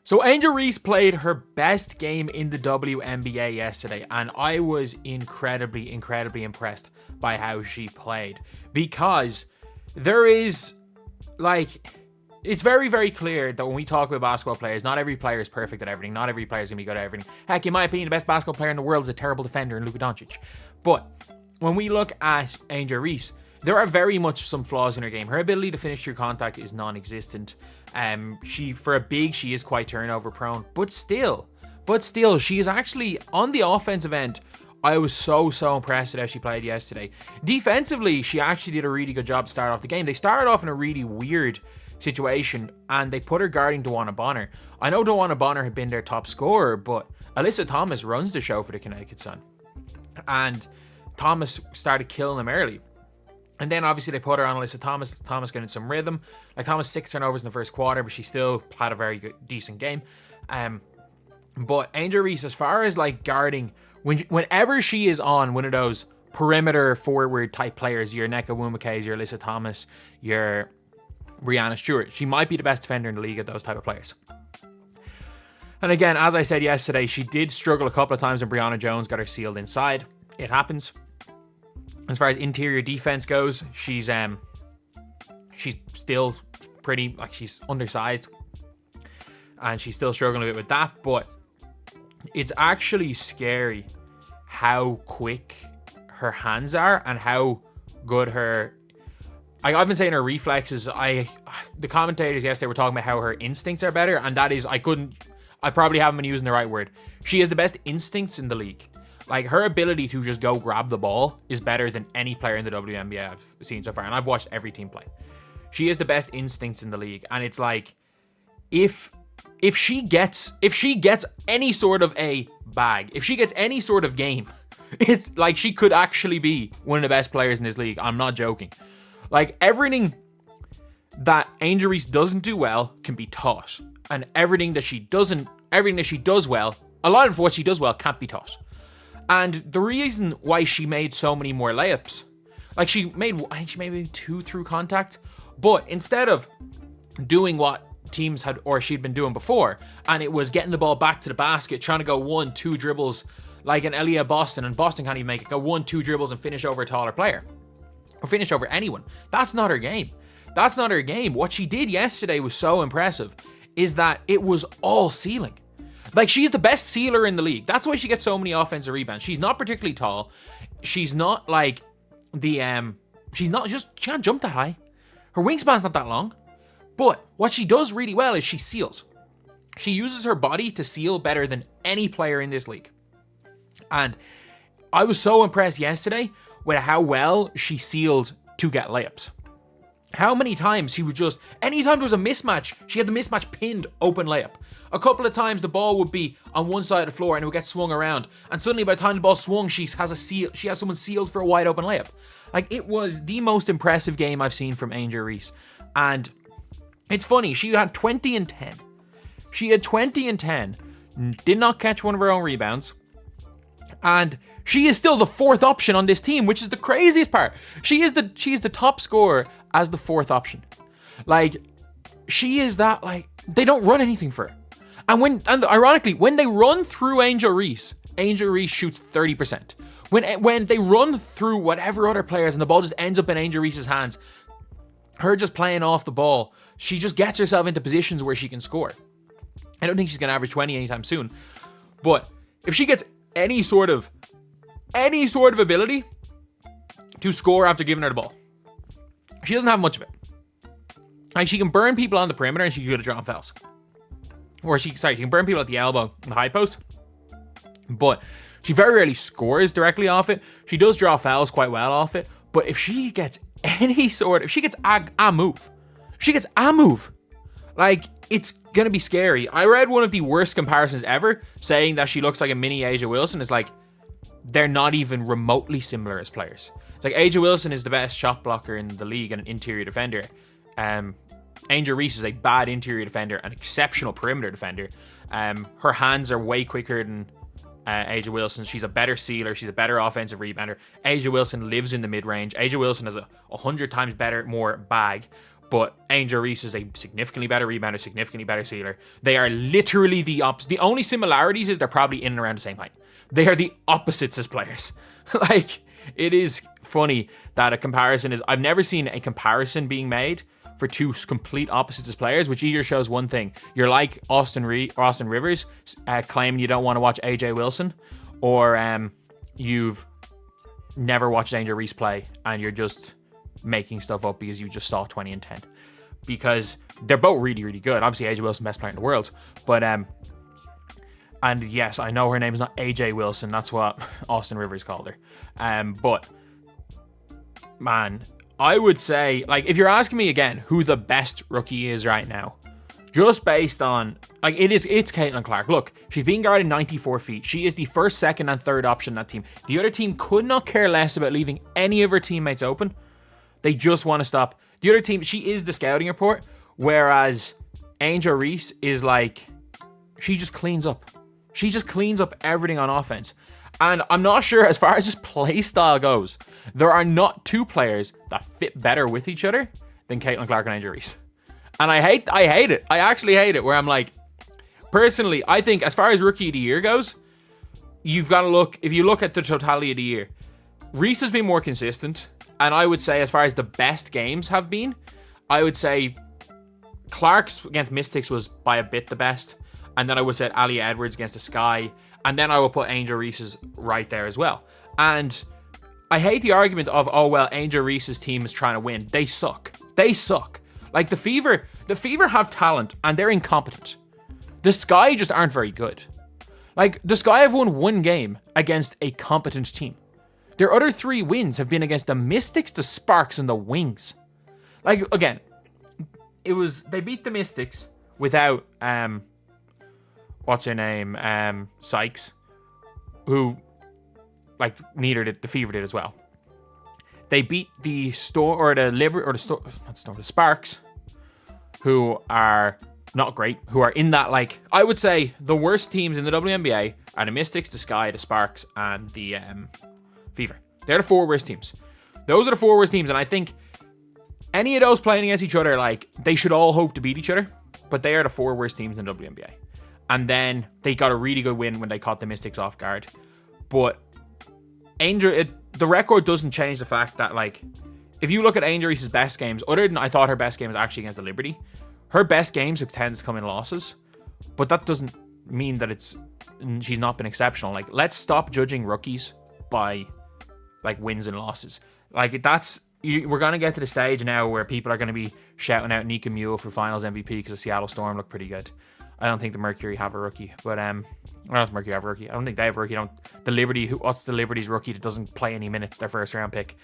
So Angel Reese played her best game in the WNBA yesterday, and I was incredibly impressed by how she played, because there is, it's very clear that when we talk about basketball players, not every player is perfect at everything. Not every player is going to be good at everything. Heck, in my opinion, the best basketball player in the world is a terrible defender in Luka Doncic. But when we look at Angel Reese, there are very much some flaws in her game. Her ability to finish through contact is non-existent. For a big, she is quite turnover prone. But still, she is actually, on the offensive end, I was so impressed at how she played yesterday. Defensively, she actually did a really good job to start off the game. They started off in a really weird situation, and they put her guarding DeWanna Bonner. I know DeWanna Bonner had been their top scorer, but Alyssa Thomas runs the show for the Connecticut Sun. And Thomas started killing them early. And then obviously they put her on Alyssa Thomas. Thomas got in some rhythm. Thomas 6 turnovers in the first quarter, but she still had a very decent game. But Angel Reese, as far as guarding, whenever she is on one of those perimeter forward type players, your Nneka Nwumake's, your Alyssa Thomas, your Breanna Steward, she might be the best defender in the league at those type of players. And again, as I said yesterday, she did struggle a couple of times when Brianna Jones got her sealed inside. It happens. As far as interior defense goes, she's still pretty, she's undersized, and she's still struggling a bit with that, but it's actually scary how quick her hands are and how good I've been saying her reflexes. The commentators yesterday were talking about how her instincts are better, and that is, I probably haven't been using the right word. She has the best instincts in the league. Her ability to just go grab the ball is better than any player in the WNBA I've seen so far, and I've watched every team play. She has the best instincts in the league, and it's if she gets any sort of a bag, if she gets any sort of game, it's she could actually be one of the best players in this league. I'm not joking. Everything that Angel Reese doesn't do well can be taught, and everything that she does well, a lot of what she does well can't be taught. And the reason why she made so many more layups, I think she made maybe 2 through contact, but instead of doing what teams had, or she'd been doing before, and it was getting the ball back to the basket, trying to go 1-2 dribbles like an Elia Boston, and Boston can't even make it, go 1-2 dribbles and finish over a taller player, or finish over anyone. That's not her game. What she did yesterday was so impressive, is that it was all sealing. She's the best sealer in the league. That's why she gets so many offensive rebounds. She's not particularly tall. She's not she can't jump that high. Her wingspan's not that long. But what she does really well is she seals. She uses her body to seal better than any player in this league. And I was so impressed yesterday with how well she sealed to get layups. How many times she would just, anytime there was a mismatch, she had the mismatch pinned open layup. A couple of times the ball would be on one side of the floor and it would get swung around. And suddenly by the time the ball swung, she has someone sealed for a wide open layup. It was the most impressive game I've seen from Angel Reese. And it's funny, she had 20 and 10. Did not catch one of her own rebounds. And she is still the 4th option on this team, which is the craziest part. She's the top scorer as the 4th option. She is that, they don't run anything for her. And ironically, when they run through Angel Reese shoots 30%. When they run through whatever other players and the ball just ends up in Angel Reese's hands, her just playing off the ball, she just gets herself into positions where she can score. I don't think she's going to average 20 anytime soon. But if she gets any sort of ability to score after giving her the ball, she doesn't have much of it. She can burn people on the perimeter and she's good at drawing fouls. Or she can burn people at the elbow in the high post. But she very rarely scores directly off it. She does draw fouls quite well off it. But if she gets if she gets a move, it's going to be scary. I read one of the worst comparisons ever, saying that she looks like a mini A'ja Wilson. It's they're not even remotely similar as players. It's A'ja Wilson is the best shot blocker in the league and an interior defender. Angel Reese is a bad interior defender, an exceptional perimeter defender. Her hands are way quicker than A'ja Wilson. She's a better sealer. She's a better offensive rebounder. A'ja Wilson lives in the mid-range. A'ja Wilson has a 100 times more bag. But Angel Reese is a significantly better rebounder, significantly better sealer. They are literally the opposite. The only similarities is they're probably in and around the same height. They are the opposites as players. Like, it is funny that a comparison is... I've never seen a comparison being made for two complete opposites as players, which either shows one thing. You're like Austin Rivers, claiming you don't want to watch AJ Wilson, or you've never watched Angel Reese play and you're just making stuff up because you just saw 20 and 10. Because they're both really, really good. Obviously, AJ Wilson, best player in the world. But, and yes, I know her name is not AJ Wilson. That's what Austin Rivers called her. But, man, I would say, like, if you're asking me again who the best rookie is right now, just based on, like, it's Caitlin Clark. Look, she's being guarded 94 feet. She is the first, second, and third option in that team. The other team could not care less about leaving any of her teammates open. They just want to stop. The other team, she is the scouting report, whereas Angel Reese is like, she just cleans up. She just cleans up everything on offense. And I'm not sure, as far as his play style goes, there are not two players that fit better with each other than Caitlin Clark and Angel Reese. And I hate it. I actually hate it, where I'm like, personally, I think as far as rookie of the year goes, you've got to look, if you look at the totality of the year, Reese has been more consistent. And I would say, as far as the best games have been, I would say Clark's against Mystics was by a bit the best. And then I would say Alia Edwards against the Sky. And then I will put Angel Reese's right there as well. And I hate the argument of, oh, well, Angel Reese's team is trying to win. They suck. They suck. Like, the Fever have talent and they're incompetent. The Sky just aren't very good. Like, the Sky have won one game against a competent team. Their other 3 wins have been against the Mystics, the Sparks, and the Wings. Like, again, they beat the Mystics without, what's her name, Sykes, who, like, neither did, the Fever did as well. They beat the the Sparks, who are not great, who are in that, like, I would say the worst teams in the WNBA are the Mystics, the Sky, the Sparks, and the, Fever. They're the 4 worst teams. Those are the 4 worst teams, and I think any of those playing against each other, like, they should all hope to beat each other, but they are the 4 worst teams in the WNBA. And then they got a really good win when they caught the Mystics off guard. But the record doesn't change the fact that, like, if you look at Angel Reese's best games, other than I thought her best game was actually against the Liberty, her best games have tended to come in losses, but that doesn't mean that she's not been exceptional. Like, let's stop judging rookies by, like, wins and losses. Like, we're going to get to the stage now where people are going to be shouting out Nika Mule for finals MVP because the Seattle Storm look pretty good. I don't think the Mercury have a rookie, but not Mercury have a rookie. I don't think they have a rookie. The Liberty, what's the Liberty's rookie that doesn't play any minutes, their first round pick?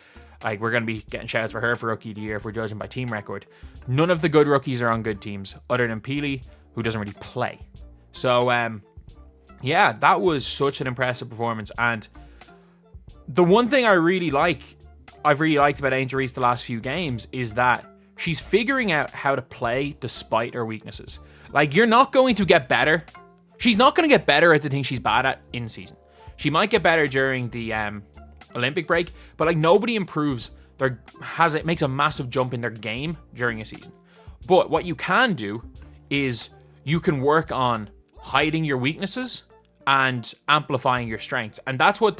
Like, we're going to be getting shouts for her for rookie of the year if we're judging by team record. None of the good rookies are on good teams, other than Peely, who doesn't really play. So, yeah, that was such an impressive performance. And the one thing I've really liked about Angel Reese the last few games is that she's figuring out how to play despite her weaknesses. Like, you're not going to get better. She's not going to get better at the things she's bad at in season. She might get better during the Olympic break, but, like, nobody improves makes a massive jump in their game during a season. But what you can do is you can work on hiding your weaknesses and amplifying your strengths. And that's what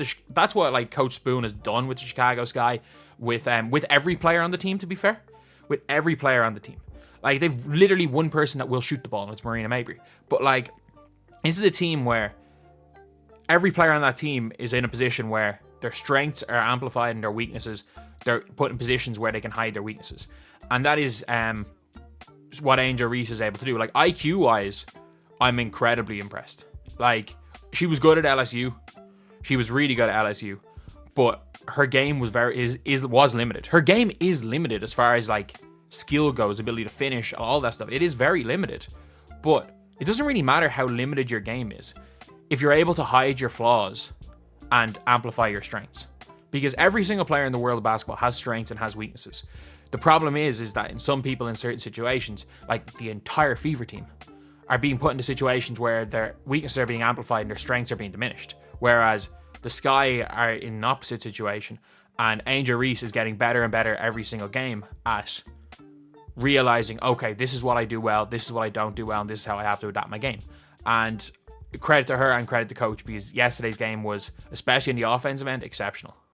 like Coach Spoon has done with the Chicago Sky with every player on the team, to be fair. With every player on the team. Like, they've literally one person that will shoot the ball, and it's Marina Mabry. But, like, this is a team where every player on that team is in a position where their strengths are amplified and their weaknesses, they're put in positions where they can hide their weaknesses. And that is what Angel Reese is able to do. Like, IQ-wise, I'm incredibly impressed. Like, she was good at LSU. She was really good at LSU. But her game was was limited. Her game is limited as far as, like, skill goes, ability to finish, all that stuff. It is very limited. But it doesn't really matter how limited your game is if you're able to hide your flaws and amplify your strengths. Because every single player in the world of basketball has strengths and has weaknesses. The problem is that in some people in certain situations, like the entire Fever team, are being put into situations where their weaknesses are being amplified and their strengths are being diminished. Whereas the Sky are in an opposite situation, and Angel Reese is getting better and better every single game at realizing, okay, this is what I do well, this is what I don't do well, and this is how I have to adapt my game. And credit to her and credit to coach, because yesterday's game was, especially in the offensive end, exceptional.